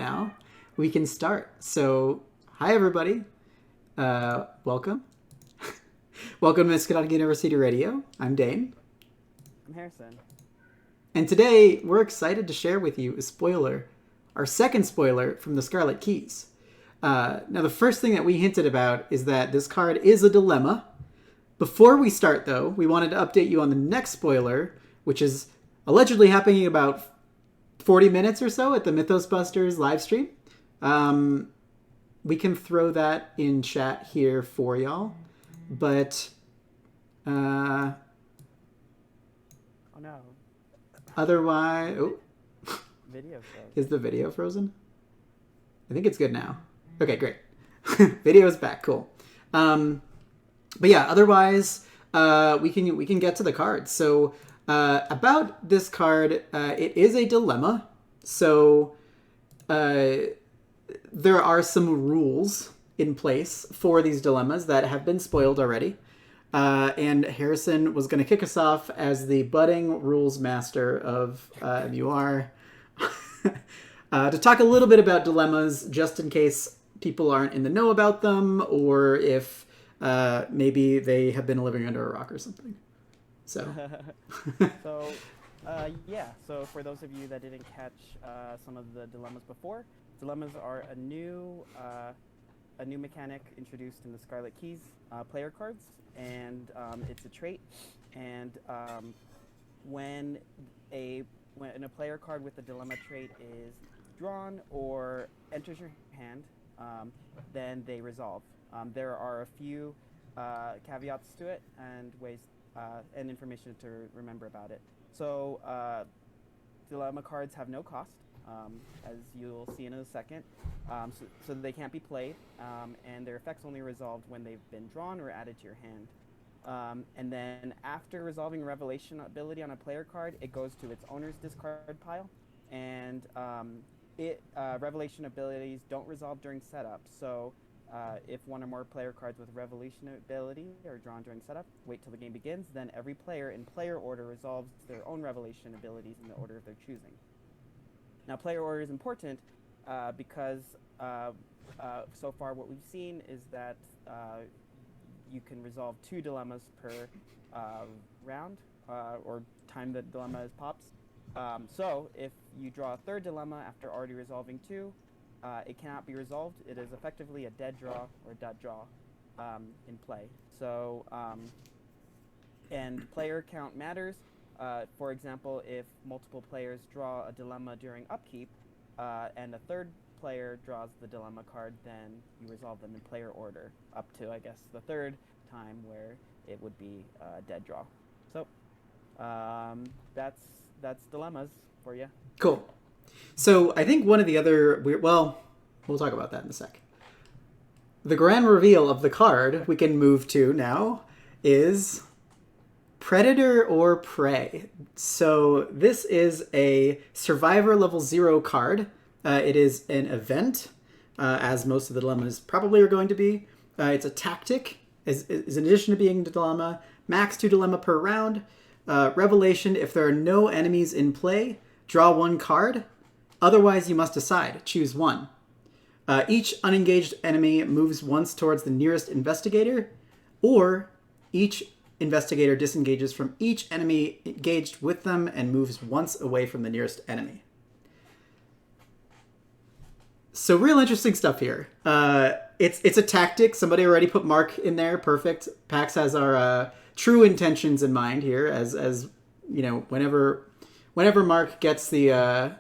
now, we can start. So, hi everybody. Welcome. Welcome to Miskatonic University Radio. I'm Dane. I'm Harrison. And today, we're excited to share with you a spoiler, our second spoiler from the Scarlet Keys. Now, the first thing that we hinted about is that this card is a dilemma. Before we start, though, we wanted to update you on the next spoiler, which is allegedly happening in about 40 minutes or so at the Mythos Busters live stream. We can throw that in chat here for y'all. But Oh no. Otherwise... Oh. Video froze. Is the video frozen? I think it's good now. Okay, great. Video is back. Cool. But yeah, otherwise, we can get to the cards. So about this card, it is a dilemma. So there are some rules in place for these dilemmas that have been spoiled already. And Harrison was going to kick us off as the budding rules master of MUR to talk a little bit about dilemmas, just in case people aren't in the know about them, or if maybe they have been living under a rock or something. So, So for those of you that didn't catch some of the dilemmas before, dilemmas are a new mechanic introduced in the Scarlet Keys player cards, and it's a trait. And when a player card with the dilemma trait is drawn or enters your hand, then they resolve. There are a few caveats to it and ways and information to remember about it. So dilemma cards have no cost, as you'll see in a second, so they can't be played, and their effects only resolved when they've been drawn or added to your hand. And then after resolving Revelation ability on a player card, it goes to its owner's discard pile, and Revelation abilities don't resolve during setup. So if one or more player cards with Revelation ability are drawn during setup, wait till the game begins, then every player in player order resolves their own Revelation abilities in the order of their choosing. Now, player order is important because so far what we've seen is that you can resolve 2 dilemmas per round or time that dilemma pops. So if you draw a third dilemma after already resolving 2, it cannot be resolved. It is effectively a dead draw or dead draw in play. So, and player count matters. For example, if multiple players draw a dilemma during upkeep, and a third player draws the dilemma card, then you resolve them in player order up to, I guess, the third time where it would be a dead draw. So that's dilemmas for you. cool. So I think one of the other we'll talk about that in a sec. The grand reveal of the card we can move to now is Predator or Prey. So this is a Survivor level 0 card. It is an event, as most of the dilemmas probably are going to be. It's a tactic, is in addition to being a dilemma. Max 2 dilemma per round. Revelation, if there are no enemies in play, draw 1 card. Otherwise, you must decide. Choose 1. Each unengaged enemy moves once towards the nearest investigator, or each investigator disengages from each enemy engaged with them and moves once away from the nearest enemy. So real interesting stuff here. It's a tactic. Somebody already put Mark in there. Perfect. Pax has our true intentions in mind here, as you know, whenever Mark gets the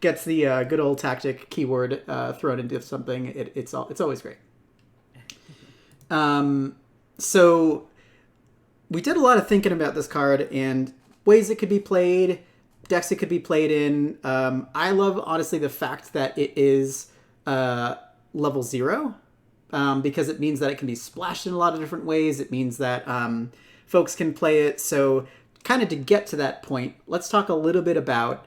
good old tactic keyword thrown into something, it's always great. So we did a lot of thinking about this card and ways it could be played, decks it could be played in. I love, honestly, the fact that it is level 0, because it means that it can be splashed in a lot of different ways. It means that folks can play it. So kind of to get to that point, let's talk a little bit about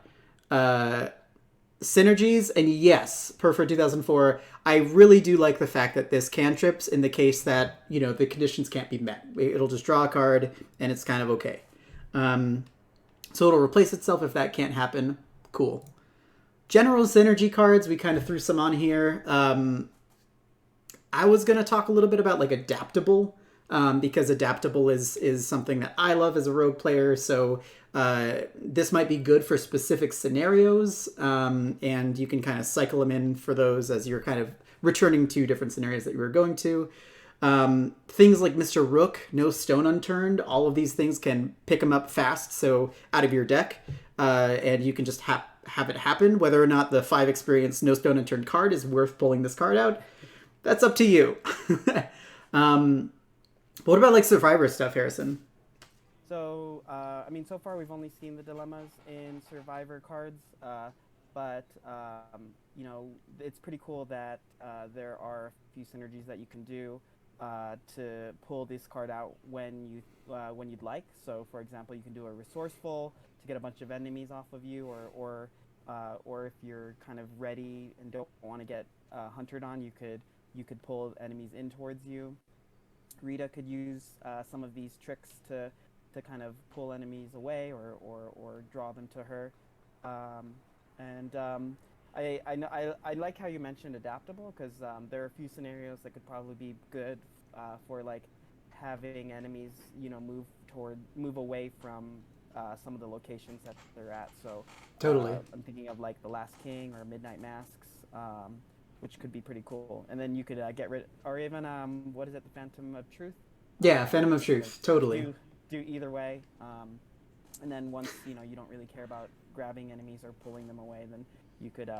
synergies. And yes, per for 2004, I really do like the fact that this cantrips in the case that, you know, the conditions can't be met. It'll just draw a card and it's kind of okay. So it'll replace itself if that can't happen. Cool. general synergy cards, we kind of threw some on here. I was going to talk a little bit about like adaptable, because adaptable is something that I love as a rogue player. So this might be good for specific scenarios, and you can kind of cycle them in for those as you're kind of returning to different scenarios that you were going to. Things like Mr. Rook, no stone unturned, all of these things can pick them up fast, so out of your deck, and you can just have it happen. Whether or not the 5 experience no stone unturned card is worth pulling this card out, that's up to you. What about like Survivor stuff, Harrison? So, I mean, so far we've only seen the dilemmas in Survivor cards, but you know, it's pretty cool that there are a few synergies that you can do to pull this card out when you'd like. So, for example, you can do a resourceful to get a bunch of enemies off of you, or if you're kind of ready and don't want to get hunted on, you could pull enemies in towards you. Rita could use some of these tricks to kind of pull enemies away or draw them to her. I like how you mentioned adaptable, because there are a few scenarios that could probably be good for like having enemies, you know, move away from some of the locations that they're at. So Totally. I'm thinking of like the Last King or Midnight Masks, which could be pretty cool. And then you could get rid, or even what is it, the Phantom of Truth? Yeah, Phantom of Truth, totally. Do either way. And then once you know you don't really care about grabbing enemies or pulling them away, then you could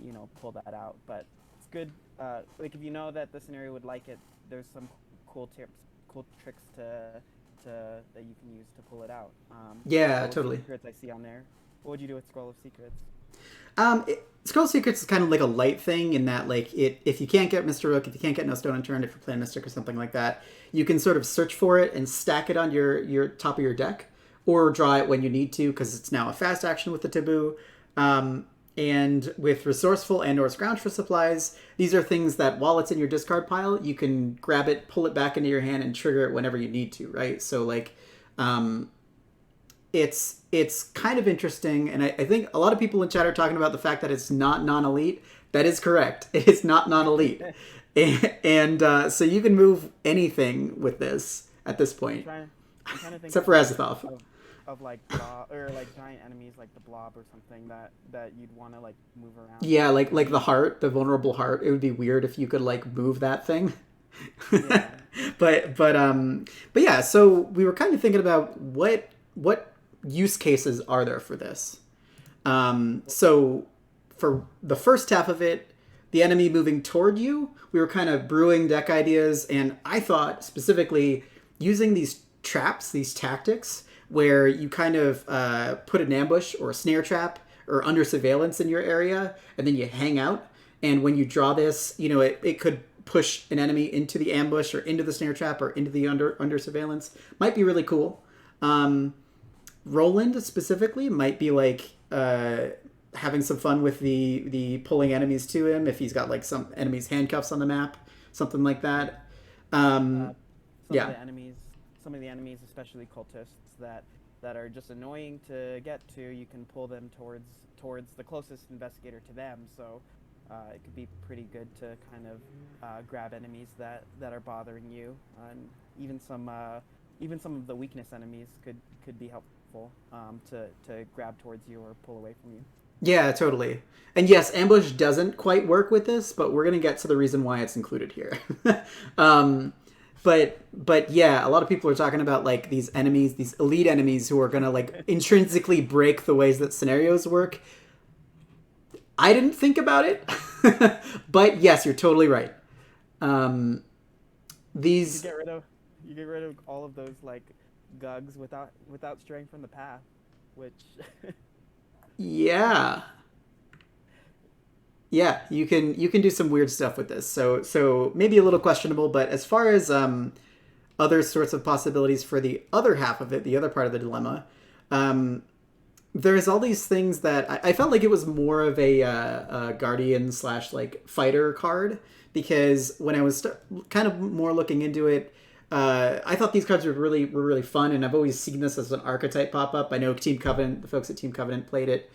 you know, pull that out. But it's good. Like if you know that the scenario would like it, there's some cool tips, cool tricks that you can use to pull it out. Yeah, totally. Secrets I see on there. What would you do with Scroll of Secrets? Scroll of Secrets is kind of like a light thing in that, like, if you can't get Mr. Rook, if you can't get No Stone Unturned, if you're playing Mystic or something like that, you can sort of search for it and stack it on your top of your deck, or draw it when you need to, because it's now a fast action with the Taboo. And with Resourceful and or Scrounge for supplies, these are things that while it's in your discard pile, you can grab it, pull it back into your hand, and trigger it whenever you need to, right? So, like, it's kind of interesting, and I think a lot of people in chat are talking about the fact that it's not non-elite. That is correct. It is not non-elite. and so you can move anything with this at this point. I'm trying to think except for Azathoth. Of like blob, or like giant enemies like the Blob or something that you'd want to like move around. Yeah, like the heart, the vulnerable heart. It would be weird if you could like move that thing. Yeah. but yeah, so we were kind of thinking about what use cases are there for this. So for the first half of it, the enemy moving toward you, we were kind of brewing deck ideas, and I thought specifically using these traps, these tactics, where you kind of put an ambush or a snare trap or under surveillance in your area, and then you hang out. And when you draw this, you know, it could push an enemy into the ambush or into the snare trap or into the under surveillance. Might be really cool. Roland specifically might be like having some fun with the pulling enemies to him if he's got like some enemies handcuffs on the map, something like that. Some of the enemies, especially cultists, that are just annoying to get to, you can pull them towards the closest investigator to them. So it could be pretty good to kind of grab enemies that are bothering you, and even some of the weakness enemies could be helpful to grab towards you or pull away from you. Yeah, totally. And yes, ambush doesn't quite work with this, but we're going to get to the reason why it's included here. But yeah, a lot of people are talking about like these enemies, these elite enemies who are going to like intrinsically break the ways that scenarios work. I didn't think about it, but yes, you're totally right. These you get rid of all of those like gugs without straying from the path, which yeah, you can do some weird stuff with this. So maybe a little questionable, but as far as other sorts of possibilities for the other half of it, the other part of the dilemma, there's all these things that I felt like it was more of a guardian / like fighter card, because when I was kind of more looking into it, I thought these cards were really fun, and I've always seen this as an archetype pop up. I know Team Covenant, the folks at Team Covenant played it.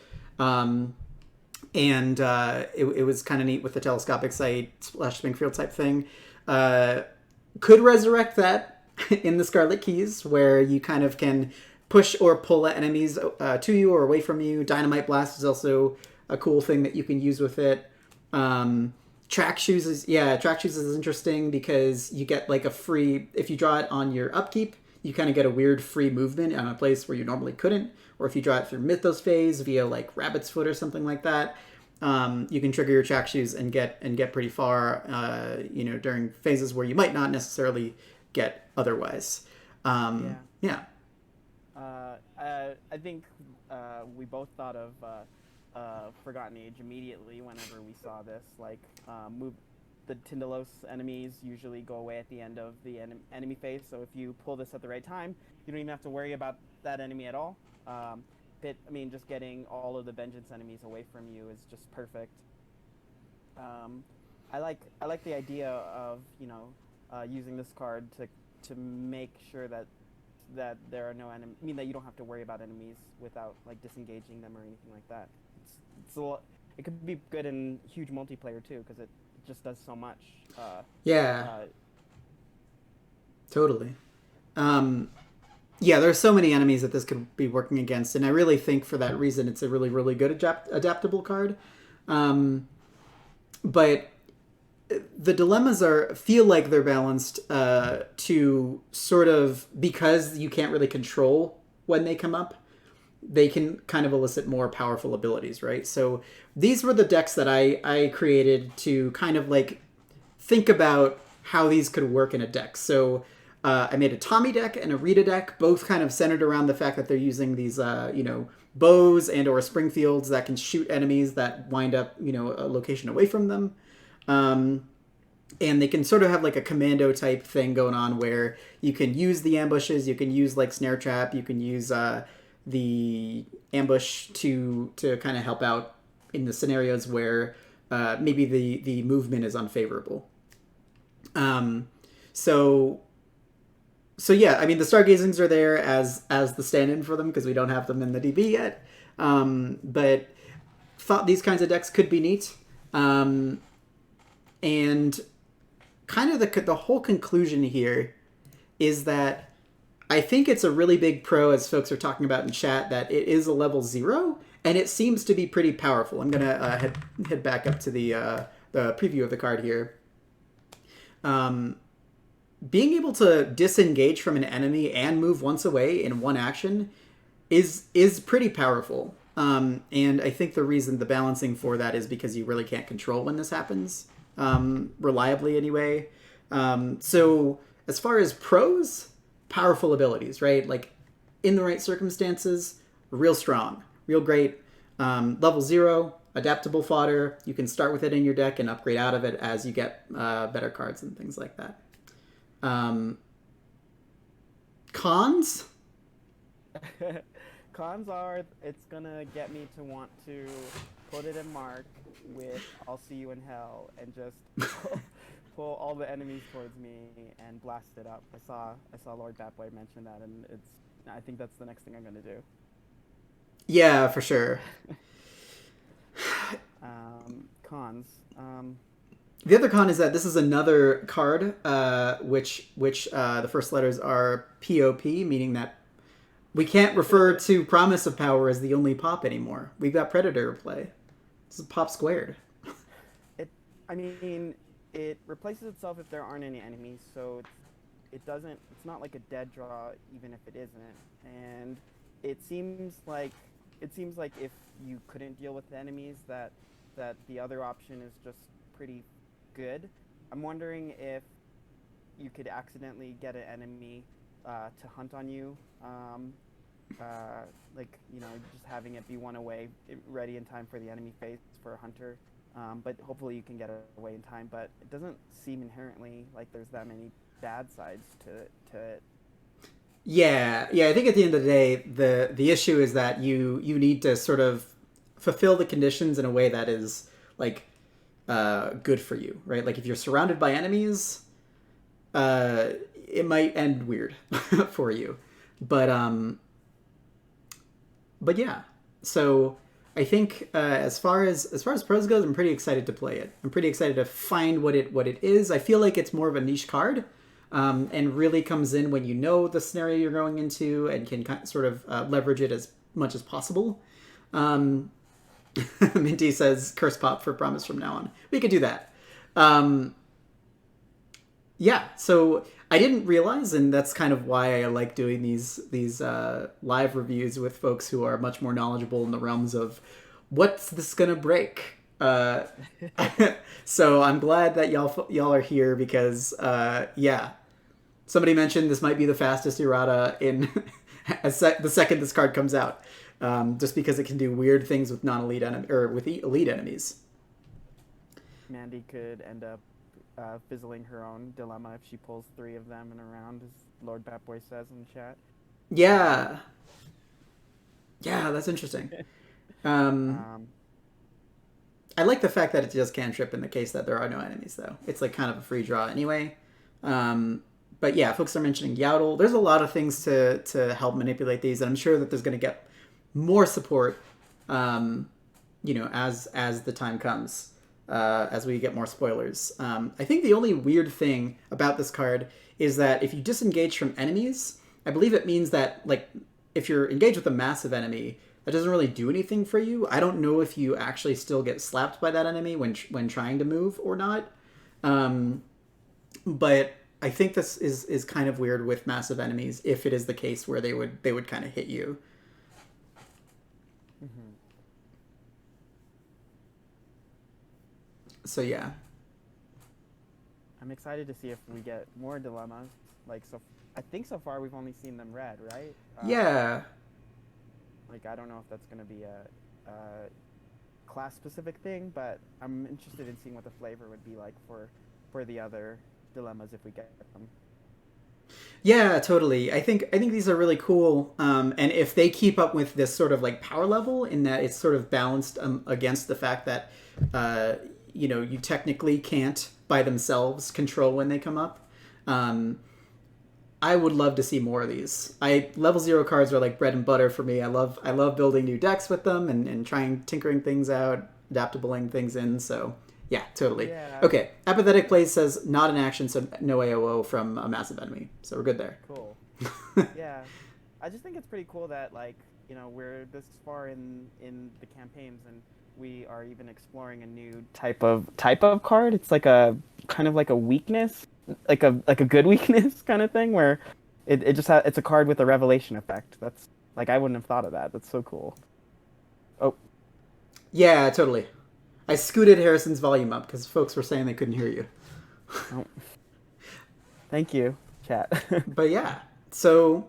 and it was kind of neat with the telescopic sight, splash Springfield type thing. Could resurrect that in the Scarlet Keys, where you kind of can push or pull enemies to you or away from you. Dynamite Blast is also a cool thing that you can use with it. Track shoes is interesting because you get like a free, if you draw it on your upkeep, you kind of get a weird free movement on a place where you normally couldn't. Or if you draw it through Mythos phase via like Rabbit's Foot or something like that, you can trigger your track shoes and get pretty far, during phases where you might not necessarily get otherwise. Yeah. I think we both thought of Forgotten Age immediately whenever we saw this. Like, the Tindalos enemies usually go away at the end of the enemy phase, so if you pull this at the right time, you don't even have to worry about that enemy at all. Just getting all of the Vengeance enemies away from you is just perfect. I like the idea of using this card to make sure that there are no that you don't have to worry about enemies without like disengaging them or anything like that. It could be good in huge multiplayer too, because it just does so much. Totally. There's so many enemies that this could be working against, and I really think for that reason it's a really, really good adaptable card. But the dilemmas feel like they're balanced to sort of, because you can't really control when they come up, they can kind of elicit more powerful abilities, right? So these were the decks that I created to kind of like think about how these could work in a deck. So I made a Tommy deck and a Rita deck, both kind of centered around the fact that they're using these, bows and or Springfields that can shoot enemies that wind up, a location away from them. And they can sort of have like a commando type thing going on where you can use the ambushes, you can use like Snare Trap, you can use the ambush to kind of help out in the scenarios where maybe the movement is unfavorable. So yeah, the Stargazings are there as the stand-in for them because we don't have them in the DB yet. But thought these kinds of decks could be neat. And kind of the whole conclusion here is that I think it's a really big pro, as folks are talking about in chat, that it is a level 0, and it seems to be pretty powerful. I'm going to head back up to the preview of the card here. Being able to disengage from an enemy and move once away in one action is pretty powerful. And I think the balancing for that is because you really can't control when this happens, reliably anyway. So as far as pros, powerful abilities, right? Like in the right circumstances, real strong, real great. Level 0, adaptable fodder. You can start with it in your deck and upgrade out of it as you get better cards and things like that. Cons? Cons are, it's gonna get me to want to put it in Mark with I'll see you in hell and just pull all the enemies towards me and blast it up. I saw Lord Batboy mention that, and I think that's the next thing I'm gonna do. Yeah, for sure. Cons. The other con is that this is another card, which the first letters are POP, meaning that we can't refer to Promise of Power as the only pop anymore. We've got Predator to play. This is pop squared. It replaces itself if there aren't any enemies, so it's not like a dead draw even if it isn't. And it seems like if you couldn't deal with the enemies, that the other option is just pretty good. I'm wondering if you could accidentally get an enemy to hunt on you, just having it be one away, ready in time for the enemy phase for a hunter. But hopefully you can get away in time. But it doesn't seem inherently like there's that many bad sides to it. Yeah. I think at the end of the day, the issue is that you need to sort of fulfill the conditions in a way that is like good for you, right? Like if you're surrounded by enemies, it might end weird for you. But yeah. So I think as far as pros goes, I'm pretty excited to play it. I'm pretty excited to find what it is. I feel like it's more of a niche card, and really comes in when you know the scenario you're going into and can sort of leverage it as much as possible. Minty says curse pop for promise from now on. We could do that. Yeah, so I didn't realize, and that's kind of why I like doing these live reviews with folks who are much more knowledgeable in the realms of what's this gonna break. So I'm glad that y'all are here because yeah, somebody mentioned this might be the fastest errata in the second this card comes out, just because it can do weird things with non-elite with elite enemies. Mandy could end up fizzling her own dilemma if she pulls 3 of them in a round, as Lord Batboy says in the chat. Yeah. Yeah, that's interesting. I like the fact that it just cantrip in the case that there are no enemies, though. It's like kind of a free draw anyway. But yeah, folks are mentioning Yowdle. There's a lot of things to help manipulate these, and I'm sure that there's going to get more support, as the time comes. As we get more spoilers. I think the only weird thing about this card is that if you disengage from enemies, I believe it means that, like, if you're engaged with a massive enemy, that doesn't really do anything for you. I don't know if you actually still get slapped by that enemy when trying to move or not. But I think this is kind of weird with massive enemies if it is the case where they would kind of hit you. Mm-hmm. So yeah, I'm excited to see if we get more dilemmas. Like, so I think so far we've only seen them red, right? Yeah. Like, I don't know if that's going to be a class-specific thing, but I'm interested in seeing what the flavor would be like for the other dilemmas if we get them. Yeah, totally. I think these are really cool, and if they keep up with this sort of like power level, in that it's sort of balanced against the fact that you technically can't by themselves control when they come up. I would love to see more of these. Level 0 cards are like bread and butter for me. I love building new decks with them and tinkering things out, adaptabling things in. So yeah, totally. Yeah. Okay, Apathetic Plays says not an action, so no AOO from a massive enemy. So we're good there. Cool. Yeah, I just think it's pretty cool that, like, we're this far in the campaigns and we are even exploring a new type of card. It's like a kind of like a weakness, like a good weakness kind of thing, where it just it's a card with a revelation effect. That's like, I wouldn't have thought of that. That's so cool. Oh. Yeah, totally. I scooted Harrison's volume up because folks were saying they couldn't hear you. Oh. Thank you, chat. But yeah, so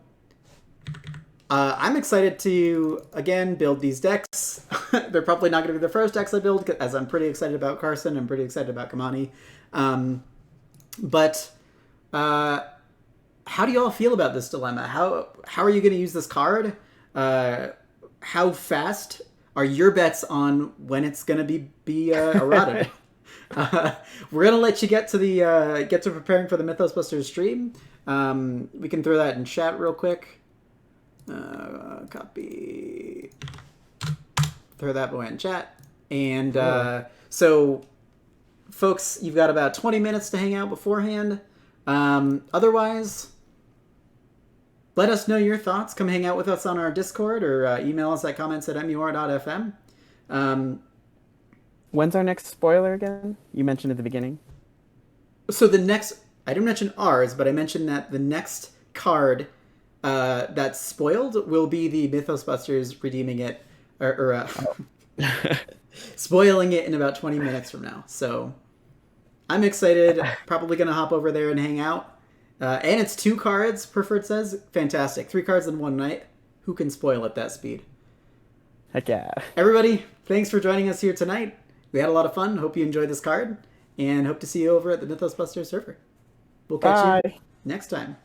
I'm excited to, again, build these decks. They're probably not going to be the first decks I build, as I'm pretty excited about Carson. I'm pretty excited about Kamani. But how do y'all feel about this dilemma? How are you going to use this card? How fast are your bets on when it's going to be errata? We're going to let you get to preparing for the Mythos Busters stream. We can throw that in chat real quick. Copy. Throw that away in chat. And so, folks, you've got about 20 minutes to hang out beforehand. Otherwise, let us know your thoughts. Come hang out with us on our Discord or email us at comments@mur.fm. When's our next spoiler again? You mentioned at the beginning. So the next, I didn't mention ours, but I mentioned that the next card that's spoiled will be the Mythos Busters redeeming it, or spoiling it in about 20 minutes from now. So I'm excited. Probably going to hop over there and hang out. And it's 2 cards, Preferred says. Fantastic. 3 cards in one night. Who can spoil at that speed? Heck yeah. Everybody, thanks for joining us here tonight. We had a lot of fun. Hope you enjoyed this card. And hope to see you over at the Mythos Busters server. We'll catch you next time.